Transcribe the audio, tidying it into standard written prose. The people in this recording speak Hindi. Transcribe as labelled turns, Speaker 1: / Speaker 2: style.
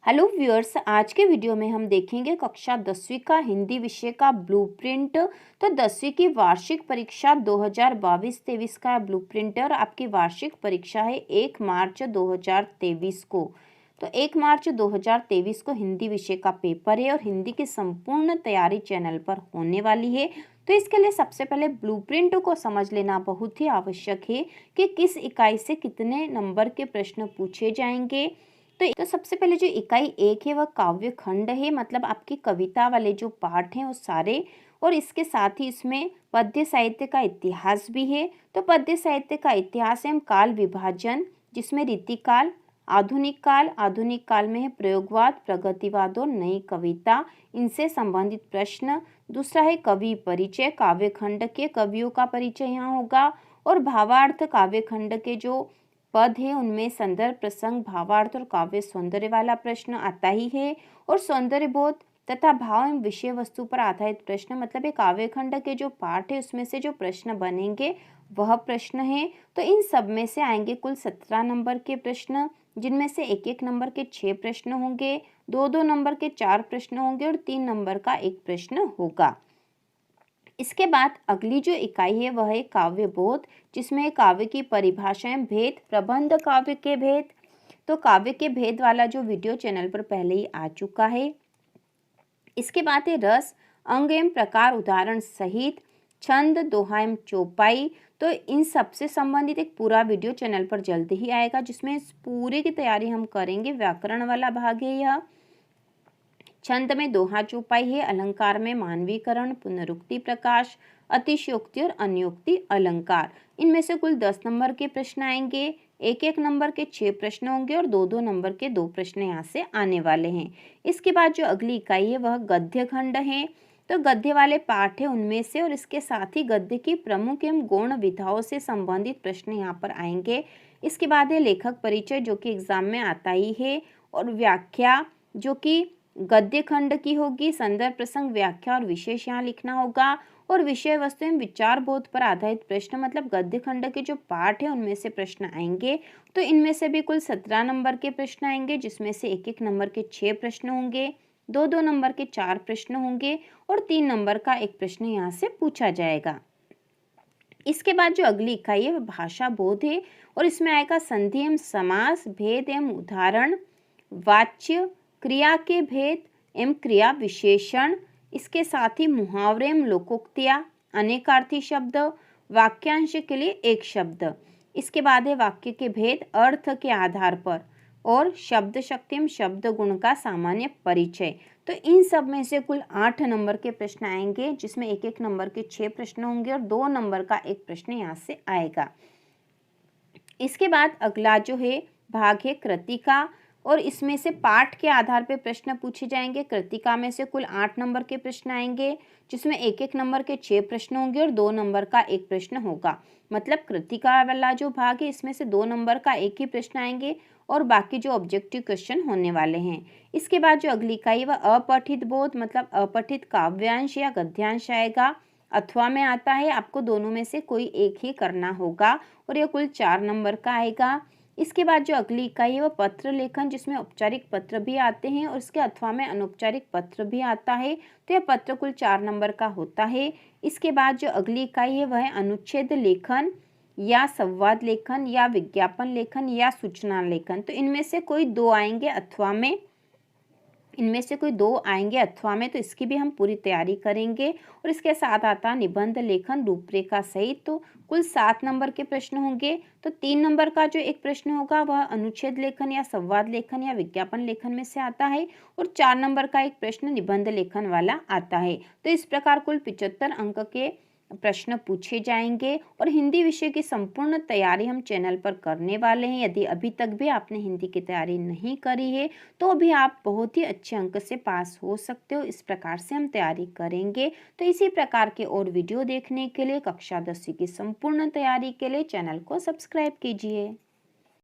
Speaker 1: हेलो व्यूअर्स, आज के वीडियो में हम देखेंगे कक्षा 10वीं का हिंदी विषय का ब्लूप्रिंट। तो 10वीं की वार्षिक परीक्षा 2022-23 का ब्लूप्रिंट है और आपकी वार्षिक परीक्षा है 1 मार्च 2023 को। तो 1 मार्च 2023 को हिंदी विषय का पेपर है और हिंदी की संपूर्ण तैयारी चैनल पर होने वाली है। तो इसके लिए सबसे पहले ब्लूप्रिंट को समझ लेना बहुत ही आवश्यक है कि किस इकाई से कितने नंबर के प्रश्न पूछे जाएंगे। तो सबसे पहले जो इकाई 1 है वह काव्य खंड है, मतलब आपकी कविता वाले जो पाठ हैं वो सारे, और इसके साथ ही इसमें पद्य साहित्य का इतिहास भी है। तो पद्य साहित्य का इतिहास है काल विभाजन, जिसमें रीतिकाल, आधुनिक काल में है प्रयोगवाद, प्रगतिवाद और नई कविता, इनसे संबंधित प्रश्न। दूसरा है कवि परिचय, काव्य खंड के कवियों का परिचय यहाँ होगा। और भावार्थ, काव्य खंड के जो पद है उनमें संदर्भ, प्रसंग, भावार्थ और काव्य सौंदर्य वाला प्रश्न आता ही है। और सौंदर्य बोध तथा भाव एवं विषय वस्तु पर आधारित प्रश्न, मतलब ये काव्य खंड के जो पाठ है उसमें से जो प्रश्न बनेंगे वह प्रश्न है। तो इन सब में से आएंगे कुल 17 नंबर के प्रश्न, जिनमें से 1-1 नंबर के 6 प्रश्न होंगे, 2-2 नंबर के 4 प्रश्न होंगे और 3 नंबर का 1 प्रश्न होगा। इसके बाद अगली जो इकाई है वह है काव्य बोध, जिसमें काव्य की परिभाषाएं, भेद, प्रबंध काव्य के भेद। तो काव्य के भेद वाला जो वीडियो चैनल पर पहले ही आ चुका है। इसके बाद है रस, अंग एवं प्रकार उदाहरण सहित, छंद, दोहा एवं चौपाई। तो इन सब से संबंधित एक पूरा वीडियो चैनल पर जल्द ही आएगा, जिसमें इस पूरे की तैयारी हम करेंगे। व्याकरण वाला भाग है यह। छंद में दोहा चौपाई है, अलंकार में मानवीकरण, पुनरुक्ति, प्रकाश, अतिशयोक्ति और अन्योक्ति अलंकार। इनमें से कुल 10 नंबर के प्रश्न आएंगे, 1-1 नंबर के 6 प्रश्न होंगे और 2-2 नंबर के 2 प्रश्न यहाँ से आने वाले हैं। इसके बाद जो अगली इकाई है वह गद्य खंड है। तो गद्य वाले पाठ है उनमें से, और इसके साथ ही गद्य की प्रमुख एवं गौण विधाओं से संबंधित प्रश्न यहाँ पर आएंगे। इसके बाद है लेखक परिचय, जो कि एग्जाम में आता ही है, और व्याख्या जो कि गद्य खंड की होगी। संदर्भ, प्रसंग, व्याख्या और विशेष यहाँ लिखना होगा। और विषय वस्तु एवं विचार बोध पर आधारित प्रश्न, मतलब गद्य खंड के जो पाठ है उनमें से प्रश्न आएंगे। तो इनमें से भी कुल 17 नंबर के प्रश्न आएंगे, जिसमें से 1-1 नंबर के 6 प्रश्न होंगे, 2-2 नंबर के 4 प्रश्न होंगे और 3 नंबर का 1 प्रश्न यहाँ से पूछा जाएगा। इसके बाद जो अगली इकाई है वह भाषा बोध है, और इसमें आएगा संधि एवं समास, भेद एवं उदाहरण, वाच्य, क्रिया के भेद एवं क्रिया विशेषण। इसके साथ ही मुहावरे एवं लोकोक्तियाँ, अनेकार्थी शब्द, वाक्यांश के लिए एक शब्द। इसके बाद है वाक्य के भेद अर्थ के आधार पर, और शब्द शक्ति एवं शब्द गुण का सामान्य परिचय। तो इन सब में से कुल 8 नंबर के प्रश्न आएंगे, जिसमें 1-1 नंबर के 6 प्रश्न होंगे और 2 नंबर का 1 प्रश्न यहाँ से आएगा। इसके बाद अगला जो है भाग है कृतिका, और इसमें से पाठ के आधार पर प्रश्न पूछे जाएंगे। कृतिका में से कुल 8 नंबर के प्रश्न आएंगे, जिसमें 1-1 नंबर के 6 प्रश्न होंगे और 2 नंबर का 1 प्रश्न होगा। मतलब कृतिका वाला जो भाग है इसमें से 2 नंबर का 1 ही प्रश्न आएंगे और बाकी जो ऑब्जेक्टिव क्वेश्चन होने वाले हैं। इसके बाद जो अगली इकाई वह अपठित बोध, मतलब अपठित काव्यांश या गद्यांश आएगा। अथवा में आता है, आपको दोनों में से कोई एक ही करना होगा, और यह कुल 4 नंबर का आएगा। इसके बाद जो अगली इकाई है वह पत्र लेखन, जिसमें औपचारिक पत्र भी आते हैं और इसके अथवा में अनौपचारिक पत्र भी आता है। तो यह पत्र कुल 4 नंबर का होता है। इसके बाद जो अगली इकाई है वह है अनुच्छेद लेखन या संवाद लेखन या विज्ञापन लेखन या सूचना लेखन। तो इनमें से कोई 2 आएंगे अथवा में, तो इसकी भी हम पूरी तैयारी करेंगे। और इसके साथ आता निबंध लेखन रूपरेखा सहित। तो कुल 7 नंबर के प्रश्न होंगे। तो 3 नंबर का जो एक प्रश्न होगा वह अनुच्छेद लेखन या संवाद लेखन या विज्ञापन लेखन में से आता है, और 4 नंबर का एक प्रश्न निबंध लेखन वाला आता है। तो इस प्रकार कुल 75 अंक के प्रश्न पूछे जाएंगे, और हिंदी विषय की संपूर्ण तैयारी हम चैनल पर करने वाले हैं। यदि अभी तक भी आपने हिंदी की तैयारी नहीं करी है तो भी आप बहुत ही अच्छे अंक से पास हो सकते हो। इस प्रकार से हम तैयारी करेंगे। तो इसी प्रकार के और वीडियो देखने के लिए, कक्षा 10वीं की संपूर्ण तैयारी के लिए चैनल को सब्सक्राइब कीजिए।